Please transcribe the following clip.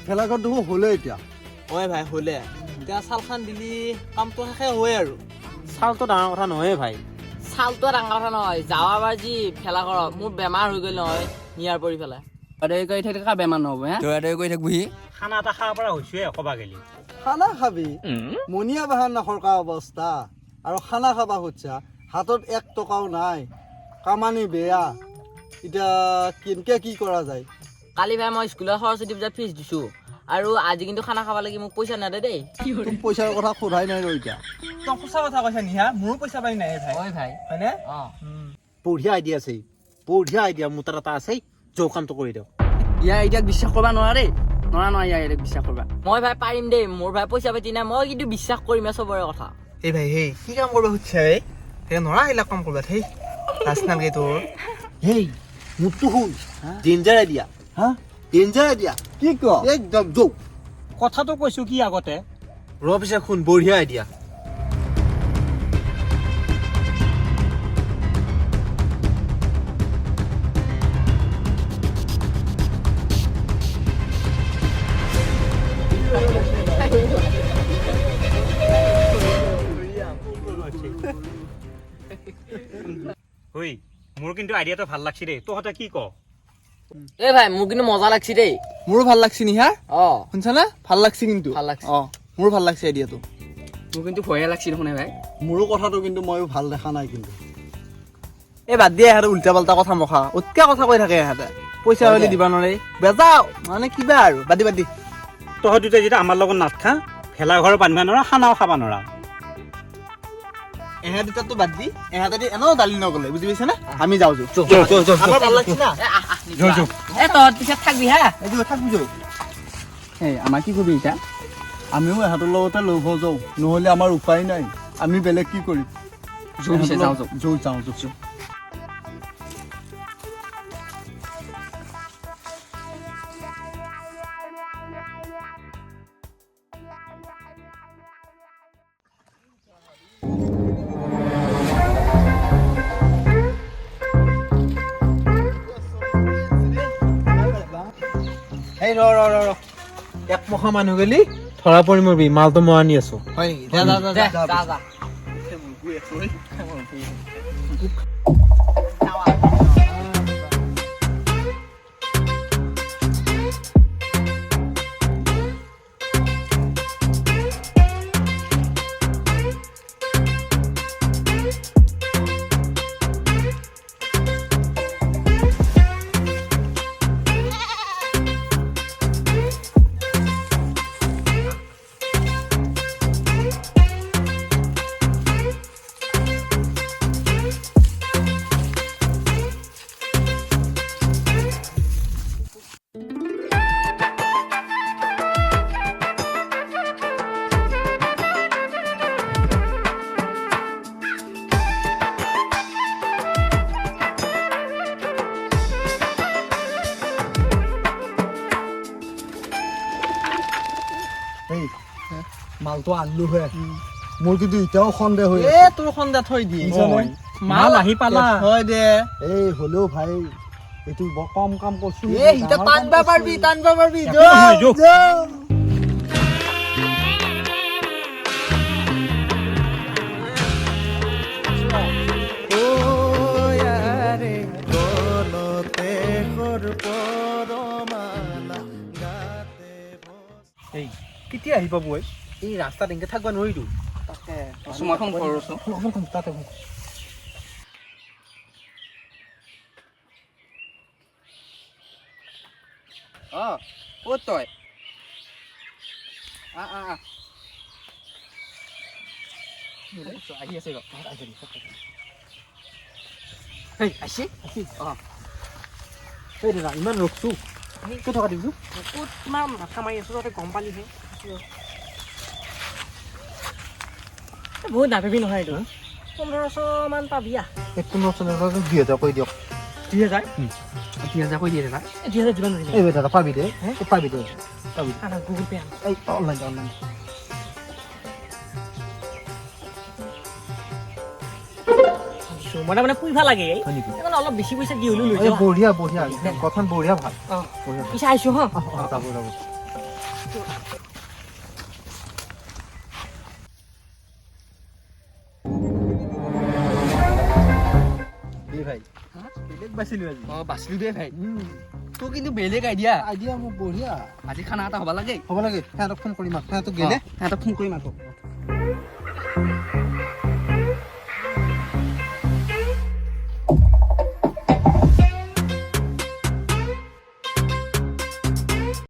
খেলাখন দেখো হলে এতিয়া হয় ভাই হলে এতিয়া চালখান দিলি কামটো শেষে হয় আৰু চালটো ডাঙৰ কথা নহয় ভাই চালটো ডাঙৰ কথা নহয় যাৱাবাৰ যি ভেলা কৰ মোৰ বেমাৰ হৈ গ'ল নহয় নিয়াৰ পৰি পেলাই আদায় কৰি থকা বেমাৰ নহ'ব হে তই আদায় কৰি থাকবিহি খানা এটা খাব পৰা হৈছোৱে কবা গেলি খানা খাবি মনিয়া বাহান না সৰকা অৱস্থা আৰু খানা খাবা খুজছা হাতত 1 টকাও নাই কামানি বেয়া এতিয়া কেনকে কি কৰা যায় কালি ভাই মই স্কুলত সৰস্বতী পূজা ফিজ দিছোঁ আৰু আজি কিন্তু খানা খাব লাগি মোক পইচা নাদে দেই তুমি পইচাৰ কথা সোধাই নাই ৰ এতিয়া তই সঁচা কথা কৈছা নিহা মোৰো পইচা পাই নাই ভাই হয় ভাই হয়নে বঢ়িয়া আইডিয়া আছে বঢ়িয়া আইডিয়া মোৰ তাত এটা আছে যোগ কামটো কৰি দিওঁ ইয়াৰ আইডিয়াক বিশ্বাস কৰিব নোৱাৰা দেই নোৱাৰা ইয়াৰ আইডিয়াক বিশ্বাস কৰিবা মই ভাই পাৰিম দেই মোৰ ভাই পইচা পাতি নাই মই কিন্তু বিশ্বাস কৰিম চবৰে কথা এই ভাই হেই কি কাম কৰিব খুজিছা এই সেই নৰা এইবিলাক কাম কৰিবা সেই লাজ নালাগে তোৰ হেই মোৰটো শুন ডেঞ্জাৰ আইডিয়া হা ডেঞ্জাৰ আইডিয়া কি ক একদম যোগ কথাটো কৈছো কি আগতে ৰ পিছে শুন বঢ়িয়া আইডিয়া হই মোৰ কিন্তু আইডিয়াটো ভাল লাগছি দেই তহঁতে কি ক এ ভাই মোৰ কিন্তু মজা লাগছি দেই মোৰো ভাল লাগছি নিহা অ শুনছা না ভাল লাগছি কিন্তু ভাল লাগছি মোৰো ভাল লাগছি আইডিয়াটো মোৰ কিন্তু ভয়ে লাগছিল শুনে ভাই মোৰো কথাটো কিন্তু মই ভাল দেখা নাই কিন্তু এই বাদ দিয়া এহাতে উল্টা পাল্টা কথা মখা উৎকা কথা কৈ থাকে এহাতে পইচা হ'লে দিবা নোৱাৰে বেজাও মানে কিবা আৰু বাদি বাদি তহঁত দুটাই যেতিয়া আমাৰ লগত নাথা ভেলা ঘৰৰ বান্ধিবা নোৱাৰা খানাও খাবা নোৱাৰা এহাতে দুটাতো বাদ দি এহাতে দি এনেও দালি নগলে বুজি পাইছা না আমি যাওঁ আমাৰ ভাল লাগছি না এ তহঁত পিছত থাকবি হা এইটো থাকবি যাও এই আমাৰ কি কৰিবি এতিয়া আমিও এহাতৰ লগতে লগ হৈ যাওঁ নহ'লে আমাৰ উপায় নাই আমি বেলেগ কি কৰিম যোৰ পিছে যাওঁ যাওঁ এই ৰ এক মখা মানুহ গেলি ধৰা পৰি মৰবি মালটো মই আনি আছো হয় নেকি যা যা যা মালটো আনলো হে মোৰ কিন্তু এতিয়াও সন্দেহ হৈ এ তোৰ সন্দেহ থৈ দি মাল আহি পালা হয় দে এই হ'লেও ভাই এইটো বৰ কম কাম কৰছো এ ইটা টানবা পাৰবি যোগ। এই কেতিয়া আহি পাব এই ৰাস্তাত এনেকে থাকিব নোৱাৰিতো মই ফোন কৰোঁ তাতে ক'ত তই আহি আছে এই দাদা ইমান ৰখছো ক'ত থকা দিছোঁ ক'ত তোমাৰ মাথা মাৰি আছো তাতে গম পালিহে বহুত নাভাবি নহয় এইটো 1500 মান পাবি আ 2000 কৰি দিয়ক 2000 2000 কৈ দিয়ে দাদা 2000 যিমান নোৱাৰিম এই দাদা পাবি দে পাবি দে আনা গুগল পে' এই অনলাইন লৈছো মই তাৰমানে পুইভা লাগে হয় নেকি? সেইকাৰণে অলপ বেছি পইচা দি হ'লেও লৈ এই যাওঁ বঢ়িয়া বঢ়িয়া একদম গঠন বঢ়িয়া ভাল বঢ়িয়া পিছে আহিছো হা যাব যাব এই ভাই বেলেগ বাছিলো আজি অ বাচলো দে ভাই তোৰ কিন্তু বেলেগ আইডিয়া আইডিয়া মোৰ বঢ়িয়া আজি খানা এটা হ'ব লাগে হ'ব লাগে সিহঁতক ফোন কৰিম সিহঁতক গেলে সিহঁতক ফোন কৰিম আকৌ